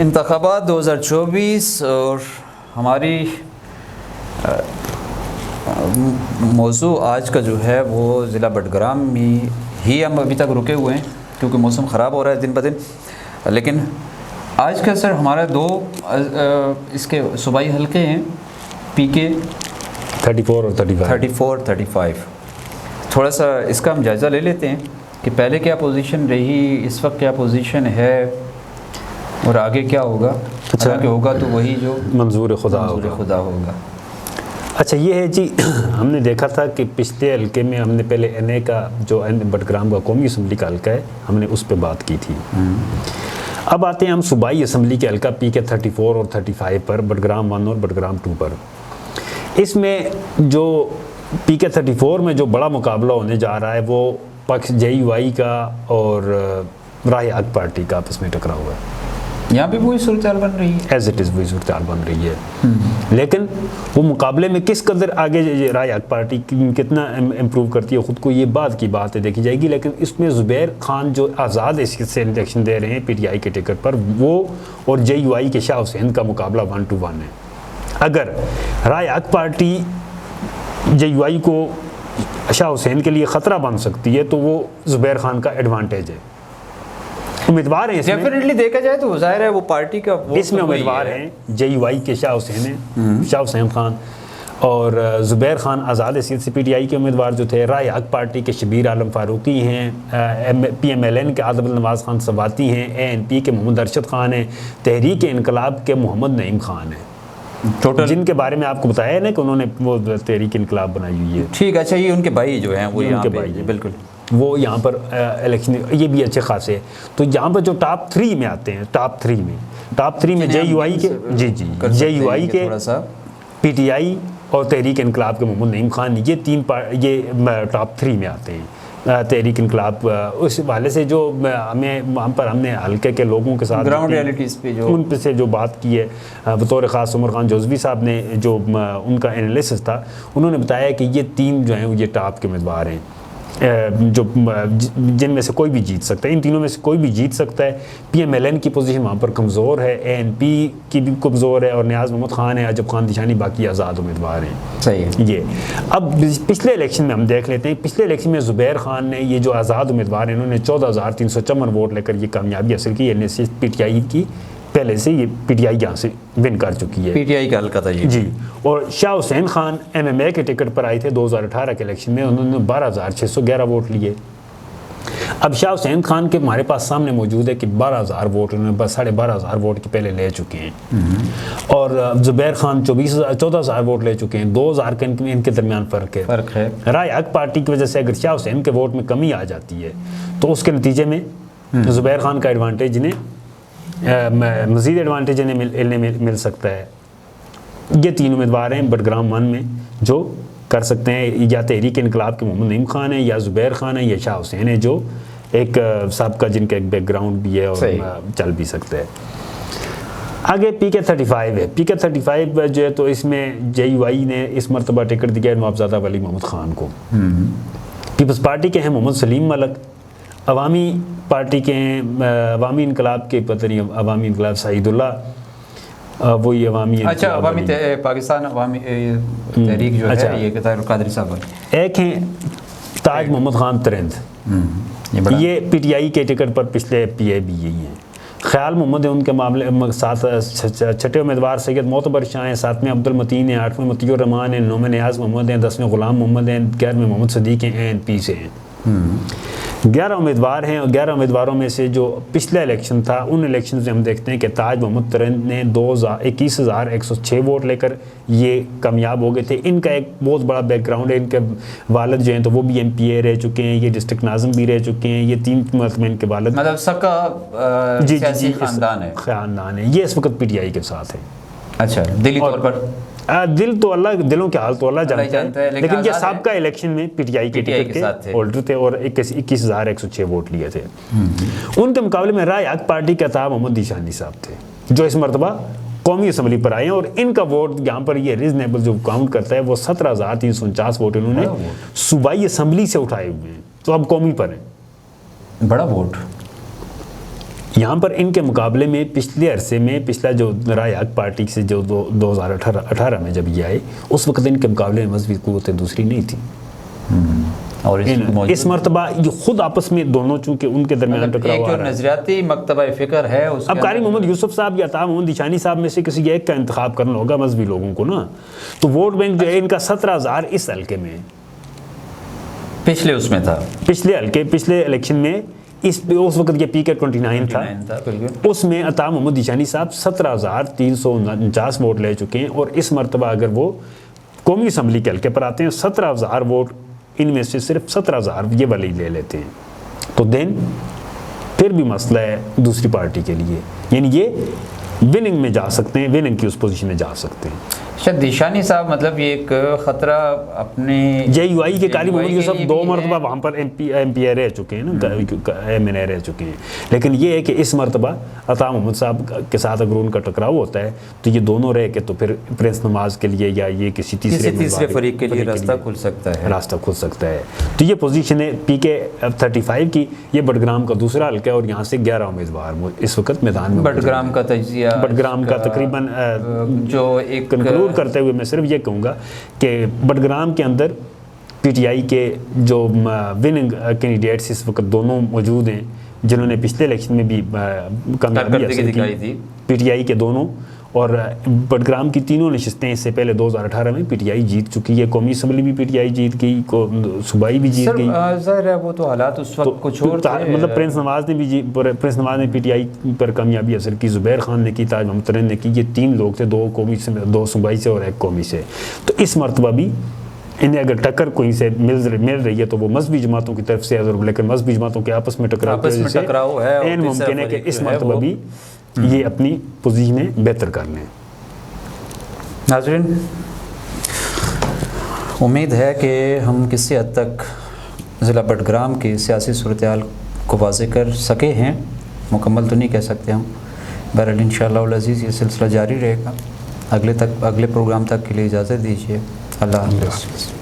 انتخابات 2024 اور ہماری موضوع آج کا جو ہے وہ ضلع بٹگرام میں ہی ہم ابھی تک رکے ہوئے ہیں کیونکہ موسم خراب ہو رہا ہے دن بدن. لیکن آج کا سر ہمارا دو اس کے صوبائی حلقے ہیں پی کے 34 اور 35. تھوڑا سا اس کا ہم جائزہ لے لیتے ہیں کہ پہلے کیا پوزیشن رہی, اس وقت کیا پوزیشن ہے اور آگے کیا ہوگا. اچھا کہ ہوگا تو وہی جو منظور خدا ہوگا. اچھا یہ ہے جی, ہم نے دیکھا تھا کہ پچھلے حلقے میں ہم نے پہلے این اے کا جو بٹگرام کا قومی اسمبلی کا حلقہ ہے ہم نے اس پہ بات کی تھی. اب آتے ہیں ہم صوبائی اسمبلی کے حلقہ پی کے 34 اور 35 پر, بٹگرام 1 اور بٹگرام 2 پر. اس میں جو پی کے 34 میں جو بڑا مقابلہ ہونے جا رہا ہے وہ پکش جے یو آئی کا اور راہ حق پارٹی کا آپس میں ٹکرا ہوا ہے. یہاں پہ وہی صورتحال بن رہی ہے, ایز اٹ از وہی صورتحال بن رہی ہے. لیکن وہ مقابلے میں کس قدر آگے راہ حق پارٹی کتنا امپروو کرتی ہے خود کو, یہ بعد کی بات ہے, دیکھی جائے گی. لیکن اس میں زبیر خان جو آزاد حیثیت سے الیکشن دے رہے ہیں پی ٹی آئی کے ٹکٹ پر, وہ اور جے یو آئی کے شاہ حسین کا مقابلہ 1-1 ہے. اگر راہ حق پارٹی جے یو آئی کو شاہ حسین کے لیے خطرہ بن سکتی ہے تو وہ زبیر خان کا ایڈوانٹیج ہے. امیدوار ہیں اس میں ڈیفینیٹلی دیکھا جائے تو ظاہر ہے وہ پارٹی کا اس میں امیدوار ہیں جے یو آئی کے شاہ حسین ہیں, شاہ حسین خان, اور زبیر خان آزاد حیثیت سے پی ٹی آئی کے امیدوار جو تھے. راہ حق پارٹی کے شبیر عالم فاروقی ہیں, پی ایم ایل این کے عادل نواز خان سواتی ہیں, اے این پی کے محمد ارشد خان ہیں, تحریک انقلاب کے محمد نعیم خان ہیں, جن کے بارے میں آپ کو بتایا ہے نا کہ انہوں نے وہ تحریک انقلاب بنائی ہوئی ہے. ٹھیک, اچھا یہ ان کے بھائی جو ہیں وہ ان کے بھائی بالکل وہ یہاں پر الیکشن یہ بھی اچھے خاصے. تو یہاں پر جو ٹاپ 3 میں آتے ہیں, ٹاپ 3 میں جے یو آئی کے جے یو آئی کے, پی ٹی آئی اور تحریک انقلاب کے محمد نعیم خان, یہ ٹاپ 3 میں آتے ہیں. تحریک انقلاب اس حوالے سے جو ہم نے حلقے کے لوگوں کے ساتھ گراؤنڈ ریئلٹیز پہ جو ان پہ سے جو بات کی ہے, بطور خاص عمر خان جوزوی صاحب نے جو ان کا انالیسس تھا, انہوں نے بتایا کہ یہ 3 جو ہیں یہ ٹاپ کے امیدوار ہیں جو جن میں سے کوئی بھی جیت سکتا ہے. ان تینوں میں سے کوئی بھی جیت سکتا ہے. پی ایم ایل این کی پوزیشن وہاں پر کمزور ہے, اے این پی کی بھی کمزور ہے, اور نیاز محمد خان ہے, عجب خان دشانی, باقی آزاد امیدوار ہیں. صحیح ہے یہ. اب پچھلے الیکشن میں ہم دیکھ لیتے ہیں. پچھلے الیکشن میں زبیر خان نے, یہ جو آزاد امیدوار ہیں, انہوں نے 14,354 ووٹ لے کر یہ کامیابی حاصل کی. یعنی پی ٹی آئی کی پہلے سے یہ پی ٹی آئی یہاں سے ون کر چکی ہے. پی ٹی آئی کا حلقہ تھا یہ جی. اور شاہ حسین خان ایم ایم اے کے ٹکٹ پر آئے تھے 2018 کے الیکشن میں, انہوں نے 12,611 ووٹ لیے. اب شاہ حسین خان کے ہمارے پاس سامنے موجود ہے کہ 12,000 ووٹ انہوں نے بس 12,500 ووٹ کے پہلے لے چکے ہیں, اور زبیر خان 14,000 ووٹ لے چکے ہیں. 2,000 کا ان کے درمیان فرق ہے. راہ حق پارٹی کی وجہ سے اگر شاہ حسین کے ووٹ میں کمی آ جاتی ہے تو اس کے نتیجے میں زبیر خان کا ایڈوانٹیج مزید ایڈوانٹیج انہیں مل سکتا ہے. یہ 3 امیدوار ہیں بٹگرام 1 میں جو کر سکتے ہیں, یا تحریک انقلاب کے محمد نعیم خان ہیں, یا زبیر خان ہیں, یا شاہ حسین ہے جو ایک سابقہ جن کا ایک بیک گراؤنڈ بھی ہے اور چل بھی سکتا ہے. آگے پی کے 35 ہے. پی کے 35 جو ہے تو اس میں جے یو آئی نے اس مرتبہ ٹکٹ دیا ہے نوابزادہ ولی محمد خان کو. پیپلز پارٹی کے ہیں محمد سلیم ملک, عوامی پارٹی کے ہیں عوامی انقلاب کے پتہ نہیں عوامی انقلاب سعید اللہ, وہی عوامی پاکستان عوامی تحریک جو ہے یہ قادری صاحب. ایک ہیں تاج محمد خان ترند, یہ پی ٹی آئی کے ٹکٹ پر پچھلے پی اے بھی یہی ہیں. خیال محمد ہے ان کے معاملے ساتھ. 6 امیدوار سید معتبر شاہ ہیں, 7ویں عبد المتین ہیں, 8ویں مطیع الرحمان ہیں, 9ویں نیاز محمد ہیں, 10ویں غلام محمد ہیں, 11ویں محمد صدیق ہیں, اے این پی سے ہیں. 11 امیدوار ہیں, اور 11 امیدواروں میں سے جو پچھلا الیکشن تھا ان الیکشن سے ہم دیکھتے ہیں کہ تاج محمد ترند نے 21,106 ووٹ لے کر یہ کامیاب ہو گئے تھے. ان کا ایک بہت بڑا بیک گراؤنڈ ہے, ان کے والد جو ہیں تو وہ بھی ایم پی اے رہ چکے ہیں, یہ ڈسٹرکٹ ناظم بھی رہ چکے ہیں, یہ 3 مرتبہ ان کے والد مطلب سب کا سیاسی خاندان ہے. یہ اس وقت پی ٹی آئی کے ساتھ ہے. اچھا دلی طور پر دل تو اللہ, دلوں کے حال تو اللہ جانتا ہے, لیکن یہ سابقہ الیکشن میں پی ٹی آئی کے ٹکٹ کے ہولڈر تھے اور 21,106 ووٹ لیے تھے. ان کے مقابلے میں راہ حق پارٹی کے عطا محمد دیشانی صاحب تھے جو اس مرتبہ قومی اسمبلی پر آئے ہیں, اور ان کا ووٹ یہاں پر یہ ریزنیبل جو کاؤنٹ کرتا ہے وہ 17,349 ووٹ انہوں نے صوبائی اسمبلی سے اٹھائے ہوئے ہیں, تو اب قومی پر ہیں. بڑا ووٹ یہاں پر ان کے مقابلے میں پچھلے عرصے میں پچھلا جو رائے حق پارٹی سے جو 2018 میں جب یہ آئے اس وقت ان کے مقابلے میں مذہبی قوتیں دوسری نہیں تھیں، اور اس مرتبہ یہ خود آپس میں دونوں چونکہ ان کے درمیان ٹکراؤ آ رہا ہے۔ نظریاتی مکتبہ فکر ہے اس اب قاری محمد یوسف صاحب یا عطا محمد دیشانی صاحب میں سے کسی ایک کا انتخاب کرنا ہوگا مذہبی لوگوں کو نا، تو ووٹ بینک جو ہے ان کا 17,000 اس حلقے میں، پچھلے اس میں تھا، پچھلے حلقے پچھلے الیکشن میں اس وقت یہ پی کے 29 تھا، اس میں عطا محمد دیشانی صاحب 17,349 ووٹ لے چکے ہیں، اور اس مرتبہ اگر وہ قومی اسمبلی کے حلقے پر آتے ہیں 17,000 ووٹ ان میں سے صرف 17,000 یہ والی لے لیتے ہیں، تو دین پھر بھی مسئلہ ہے دوسری پارٹی کے لیے، یعنی یہ وننگ میں جا سکتے ہیں، وننگ کی اس پوزیشن میں جا سکتے ہیں۔ شاید دیشانی صاحب مطلب یہ ایک خطرہ اپنے جے یو آئی کے قاری محمد یوسف 2 مرتبہ وہاں پر ایم پی رہ چکے ہیں نا، ایم این اے رہ چکے ہیں، لیکن یہ ہے کہ اس مرتبہ عطا محمد صاحب کے ساتھ اگر ان کا ٹکراؤ ہوتا ہے تو یہ دونوں رہ کے تو پھر پرنس نواز کے لیے یا یہ کسی تیسرے فریق کے لیے راستہ کھل سکتا ہے، تو یہ پوزیشن ہے پی کے 35 کی۔ یہ بٹگرام کا دوسرا حلقہ ہے اور یہاں سے 11 امیدوار اس وقت میدان میں۔ بٹگرام کا تجزیہ، بٹگرام کا تقریباً جو ایک کنکلوڈ کرتے ہوئے میں صرف یہ کہوں گا کہ بٹگرام کے اندر پی ٹی آئی کے جو وننگ کینڈیڈیٹس اس وقت دونوں موجود ہیں، جنہوں نے پچھلے الیکشن میں بھی کامیابی حاصل کی، پی ٹی آئی کے دونوں، اور بٹگرام کی تینوں نشستیں اس سے پہلے 2018 میں پی ٹی آئی جیت چکی ہے، قومی اسمبلی بھی پی ٹی آئی جیت گئی، صوبائی بھی جیت گئی۔ ظاہر ہے وہ تو حالات اس وقت کچھ اور تھے، مطلب پرنس نواز نے پی ٹی آئی پر کامیابی حاصل کی، زبیر خان نے کی، تاج محمد ترین نے کی، یہ 3 لوگ تھے، 2 قومی سے، 2 صوبائی سے اور 1 قومی سے۔ تو اس مرتبہ بھی انہیں اگر ٹکر کوئی سے مل رہی ہے تو وہ مذہبی جماعتوں کی طرف سے، لیکن مذہبی جماعتوں کے آپس میں ٹکراؤ ہے، عین ممکن ہے کہ اس مرتبہ بھی یہ اپنی پوزیشنیں بہتر کر لیں۔ ناظرین، امید ہے کہ ہم کسی حد تک ضلع بٹگرام کی سیاسی صورتحال کو واضح کر سکے ہیں، مکمل تو نہیں کہہ سکتے ہم، بہرحال انشاءاللہ العزیز یہ سلسلہ جاری رہے گا۔ اگلے پروگرام تک کے لیے اجازت دیجیے، اللہ حافظ۔